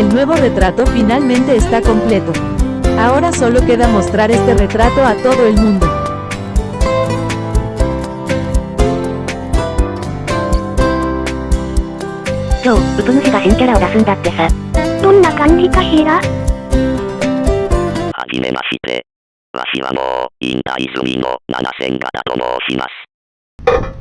El nuevo retrato finalmente está completo. Ahora solo queda mostrar este retrato a todo el mundo.ウプ主が新キャラを出すんだってさ。どんな感じかしら。はじめまして。わしはもう引退済みの7000型と申します。